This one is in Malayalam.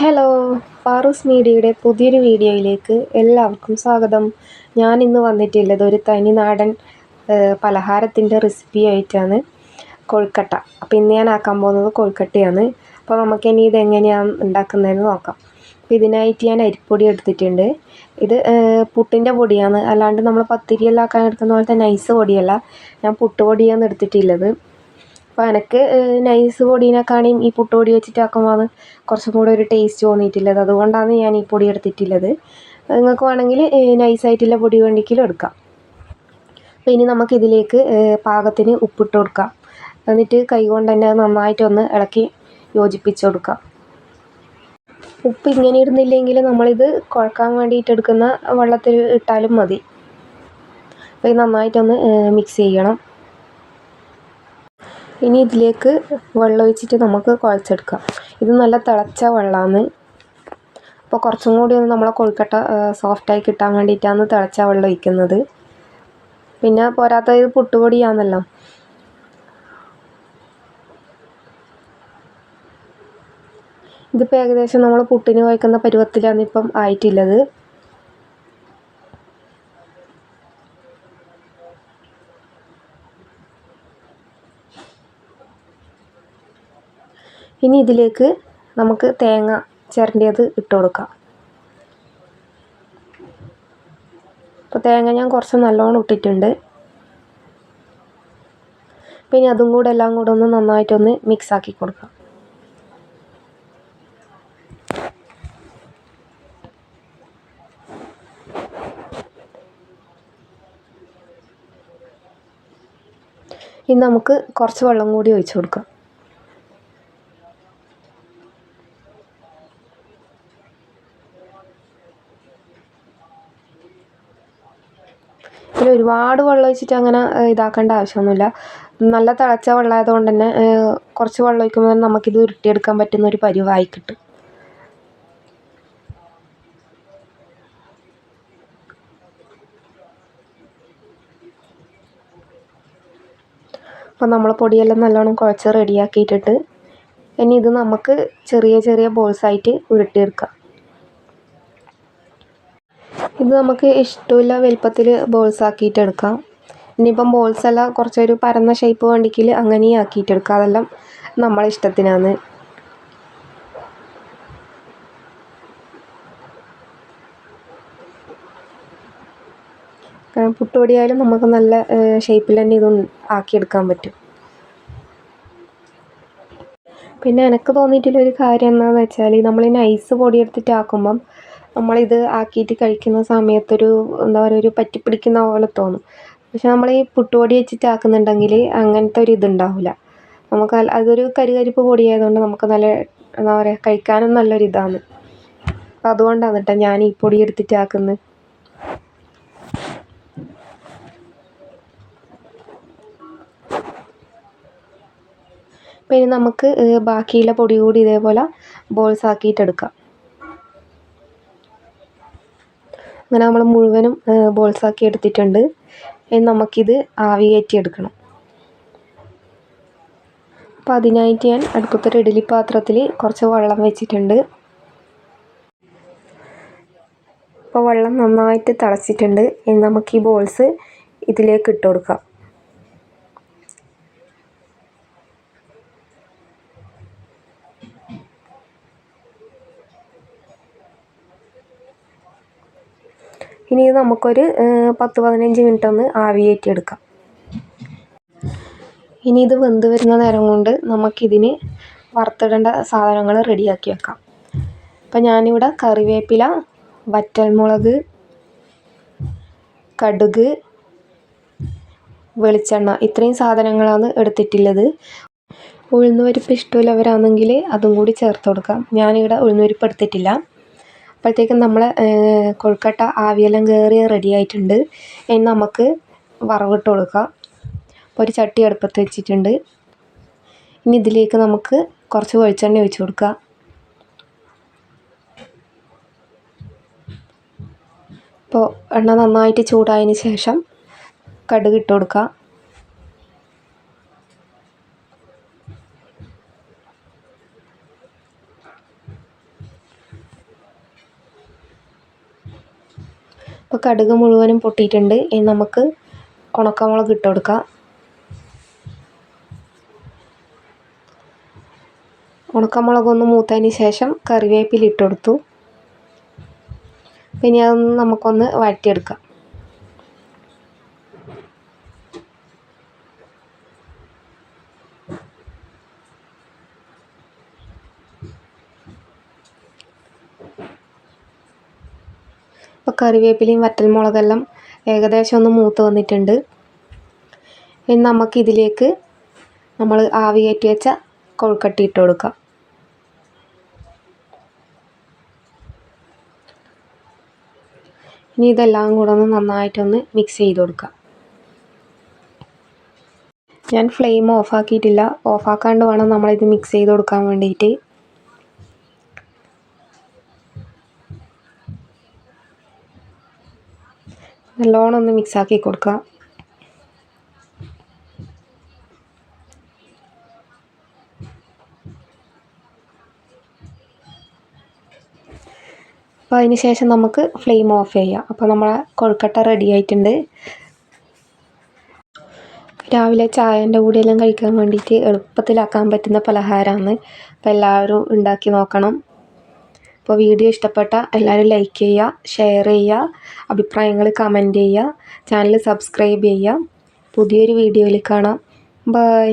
ഹലോ! പാറൂസ് മീഡിയയുടെ പുതിയൊരു വീഡിയോയിലേക്ക് എല്ലാവർക്കും സ്വാഗതം. ഞാൻ ഇന്ന് വന്നിട്ടുള്ളത് ഒരു തനി നാടൻ പലഹാരത്തിൻ്റെ റെസിപ്പി ആയിട്ടാണ്. കൊഴുക്കട്ട. അപ്പോൾ ഇന്ന് ഞാൻ ആക്കാൻ പോകുന്നത് കൊഴുക്കട്ടയാണ്. അപ്പോൾ നമുക്കിനി ഇതെങ്ങനെയാണ് ഉണ്ടാക്കുന്നതെന്ന് നോക്കാം. അപ്പോൾ ഇതിനായിട്ട് ഞാൻ അരിപ്പൊടി എടുത്തിട്ടുണ്ട്. ഇത് പുട്ടിൻ്റെ പൊടിയാണ്, അല്ലാണ്ട് നമ്മൾ പത്തിരിയെല്ലാം ആക്കാൻ എടുക്കുന്ന പോലത്തെ നൈസ് പൊടിയല്ല. ഞാൻ പുട്ടുപൊടിയാണ് എടുത്തിട്ടുള്ളത്. അപ്പോൾ എനിക്ക് നൈസ് പൊടീനെക്കാളും ഈ പുട്ടുപൊടി വെച്ചിട്ടാക്കുമ്പോൾ കുറച്ചും കൂടെ ഒരു ടേസ്റ്റ് തോന്നിയിട്ടുള്ളത്. അതുകൊണ്ടാണ് ഞാൻ ഈ പൊടി എടുത്തിട്ടുള്ളത്. നിങ്ങൾക്ക് വേണമെങ്കിൽ നൈസായിട്ടുള്ള പൊടി വേണ്ടിയെങ്കിലും എടുക്കാം. അപ്പോൾ ഇനി നമുക്കിതിലേക്ക് പാകത്തിന് ഉപ്പിട്ട് കൊടുക്കാം. എന്നിട്ട് കൈ കൊണ്ട് തന്നെ നന്നായിട്ടൊന്ന് ഇളക്കി യോജിപ്പിച്ച് കൊടുക്കാം. ഉപ്പ് ഇങ്ങനെ ഇടുന്നില്ലെങ്കിൽ നമ്മളിത് കുഴക്കാൻ വേണ്ടിയിട്ട് എടുക്കുന്ന വെള്ളത്തിൽ ഇട്ടാലും മതി. അപ്പോൾ ഇത് നന്നായിട്ടൊന്ന് മിക്സ് ചെയ്യണം. ഇനി ഇതിലേക്ക് വെള്ളം ഒഴിച്ചിട്ട് നമുക്ക് കുഴച്ചെടുക്കാം. ഇത് നല്ല തിളച്ച വെള്ളമാണ്. അപ്പോൾ കുറച്ചും കൂടി ഒന്ന് നമ്മളെ കൊഴുക്കട്ട സോഫ്റ്റായി കിട്ടാൻ വേണ്ടിയിട്ടാണ് തിളച്ച വെള്ളം ഒഴിക്കുന്നത്. പിന്നെ പോരാത്ത ഇത് പുട്ടുപൊടിയാണല്ലോ. ഇതിപ്പോൾ ഏകദേശം നമ്മൾ പുട്ടിന് കുഴക്കുന്ന പരുവത്തിലാണ് ഇപ്പം ആയിട്ടുള്ളത്. ഇനി ഇതിലേക്ക് നമുക്ക് തേങ്ങ ചിരണ്ടിയത് ഇട്ട് കൊടുക്കാം. അപ്പോൾ തേങ്ങ ഞാൻ കുറച്ച് നല്ലോണം ഇട്ടിട്ടുണ്ട്. പിന്നെ അതും കൂടെ എല്ലാം കൂടെ ഒന്ന് നന്നായിട്ടൊന്ന് മിക്സാക്കി കൊടുക്കാം. ഇനി നമുക്ക് കുറച്ച് വെള്ളം കൂടി ഒഴിച്ചു കൊടുക്കാം. ഇതിൽ ഒരുപാട് വെള്ളം ഒഴിച്ചിട്ട് അങ്ങനെ ഇതാക്കേണ്ട ആവശ്യമൊന്നുമില്ല. നല്ല തിളച്ച വെള്ളമായതുകൊണ്ട് തന്നെ കുറച്ച് വെള്ളം ഒഴിക്കുമ്പോൾ തന്നെ നമുക്കിത് ഉരുട്ടിയെടുക്കാൻ പറ്റുന്ന ഒരു പരുവായി കിട്ടും. അപ്പോൾ നമ്മൾ പൊടിയെല്ലാം നല്ലോണം കുഴച്ച് റെഡിയാക്കിയിട്ടിട്ട് ഇനി ഇത് നമുക്ക് ചെറിയ ചെറിയ ബോൾസായിട്ട് ഉരുട്ടിയെടുക്കാം. ഇത് നമുക്ക് ഇഷ്ടമുള്ള വലുപ്പത്തിൽ ബോൾസ് ആക്കിയിട്ട് എടുക്കാം. ഇനിയിപ്പം ബോൾസ് എല്ലാം കുറച്ചൊരു പരന്ന ഷേപ്പ് വേണ്ടിക്കിൽ അങ്ങനെയും ആക്കിയിട്ടെടുക്കാം. അതെല്ലാം നമ്മളെ ഇഷ്ടത്തിനാണ്. പുട്ടുപൊടിയായാലും നമുക്ക് നല്ല ഷേപ്പിൽ തന്നെ ഇത് ആക്കിയെടുക്കാൻ പറ്റും. പിന്നെ എനിക്ക് തോന്നിയിട്ടുള്ളൊരു കാര്യം എന്താണെന്ന് വെച്ചാൽ നമ്മൾ ഈ നൈസ് പൊടി എടുത്തിട്ട് ആക്കുമ്പം നമ്മളിത് ആക്കിയിട്ട് കഴിക്കുന്ന സമയത്തൊരു എന്താ പറയുക, ഒരു പറ്റിപ്പിടിക്കുന്ന പോലെ തോന്നും. പക്ഷെ നമ്മൾ ഈ പുട്ടുപൊടി വെച്ചിട്ട് ആക്കുന്നുണ്ടെങ്കിൽ അങ്ങനത്തെ ഒരു ഇതുണ്ടാവില്ല. നമുക്ക് അതൊരു കരികരിപ്പ് പൊടിയായതുകൊണ്ട് നമുക്ക് നല്ല എന്താ പറയുക, കഴിക്കാനും നല്ലൊരിതാണ്. അപ്പം അതുകൊണ്ടാണ് കേട്ടോ ഞാൻ ഈ പൊടി എടുത്തിട്ട് ആക്കുന്നത്. പിന്നെ നമുക്ക് ബാക്കിയുള്ള പൊടി കൂടി ഇതേപോലെ ബോൾസ് ആക്കിയിട്ടെടുക്കാം. അങ്ങനെ നമ്മൾ മുഴുവനും ബോൾസാക്കി എടുത്തിട്ടുണ്ട്. ഇനി നമുക്കിത് ആവി കയറ്റി എടുക്കണം. അപ്പോൾ അതിനായിട്ട് ഞാൻ അടുപ്പത്തൊരു ഇഡ്ഡലി പാത്രത്തിൽ കുറച്ച് വെള്ളം വെച്ചിട്ടുണ്ട്. അപ്പോൾ വെള്ളം നന്നായിട്ട് തിളച്ചിട്ടുണ്ട്. ഇനി നമുക്ക് ഈ ബോൾസ് ഇതിലേക്ക് ഇട്ട് കൊടുക്കാം. ഇനി ഇത് നമുക്കൊരു 10-15 മിനിറ്റ് ഒന്ന് ആവി കയറ്റിയെടുക്കാം. ഇനി ഇത് വെന്ത് വരുന്ന നേരം കൊണ്ട് നമുക്കിതിന് വറുത്തിടേണ്ട സാധനങ്ങൾ റെഡിയാക്കി വെക്കാം. അപ്പം ഞാനിവിടെ കറിവേപ്പില, വറ്റൽമുളക്, കടുക്, വെളിച്ചെണ്ണ ഇത്രയും സാധനങ്ങളാണ് എടുത്തിട്ടുള്ളത്. ഉഴുന്നുപരിപ്പ് ഇഷ്ടമുള്ളവരാണെങ്കിൽ അതും കൂടി ചേർത്ത് കൊടുക്കാം. ഞാനിവിടെ ഉഴുന്നുപരിപ്പ് എടുത്തിട്ടില്ല. അപ്പോഴത്തേക്കും നമ്മളെ കൊഴുക്കട്ട ആവിയെല്ലാം കയറി റെഡി ആയിട്ടുണ്ട്. ഇനി നമുക്ക് വറവിട്ട് കൊടുക്കാം. അപ്പോൾ ഒരു ചട്ടി അടുപ്പത്ത് വെച്ചിട്ടുണ്ട്. ഇനി ഇതിലേക്ക് നമുക്ക് കുറച്ച് വെളിച്ചെണ്ണ ഒഴിച്ച് കൊടുക്കുക. അപ്പോൾ എണ്ണ നന്നായിട്ട് ചൂടായതിന് ശേഷം കടുക് ഇട്ട് കൊടുക്കുക. ഇപ്പോൾ കടുക് മുഴുവനും പൊട്ടിയിട്ടുണ്ട്. ഇനി നമുക്ക് ഉണക്കമുളക് ഇട്ട് കൊടുക്കാം. ഉണക്കമുളകൊന്ന് മൂത്തതിന് ശേഷം കറിവേപ്പില ഇട്ട് കൊടുത്തു. പിന്നെ അതൊന്ന് നമുക്കൊന്ന് വഴറ്റിയെടുക്കാം. ഇപ്പോൾ കറിവേപ്പിലയും വറ്റൽമുളകെല്ലാം ഏകദേശം ഒന്ന് മൂത്ത് വന്നിട്ടുണ്ട്. ഇനി നമുക്കിതിലേക്ക് നമ്മൾ ആവി കയറ്റി വെച്ച കൊഴുക്കട്ട ഇട്ട് കൊടുക്കാം. ഇനി ഇതെല്ലാം കൂടെ ഒന്ന് നന്നായിട്ടൊന്ന് മിക്സ് ചെയ്ത് കൊടുക്കാം. ഞാൻ ഫ്ലെയിം ഓഫാക്കിയിട്ടില്ല. ഓഫാക്കാണ്ട് വേണം നമ്മളിത് മിക്സ് ചെയ്ത് കൊടുക്കാൻ വേണ്ടിയിട്ട്. നല്ലോണം ഒന്ന് മിക്സാക്കി കൊടുക്കാം. അപ്പോൾ അതിന് ശേഷം നമുക്ക് ഫ്ലെയിം ഓഫ് ചെയ്യാം. അപ്പോൾ നമ്മളെ കൊഴുക്കട്ട റെഡി ആയിട്ടുണ്ട്. രാവിലെ ചായൻ്റെ കൂടെയെല്ലാം കഴിക്കാൻ വേണ്ടിയിട്ട് എളുപ്പത്തിലാക്കാൻ പറ്റുന്ന പലഹാരമാണ്. അപ്പോൾ എല്ലാവരും ഉണ്ടാക്കി നോക്കണം. അപ്പോൾ വീഡിയോ ഇഷ്ടപ്പെട്ട എല്ലാവരും ലൈക്ക് ചെയ്യുക, ഷെയർ ചെയ്യുക, അഭിപ്രായങ്ങൾ കമൻറ്റ് ചെയ്യുക, ചാനൽ സബ്സ്ക്രൈബ് ചെയ്യുക. പുതിയൊരു വീഡിയോയിൽ കാണാം. ബൈ.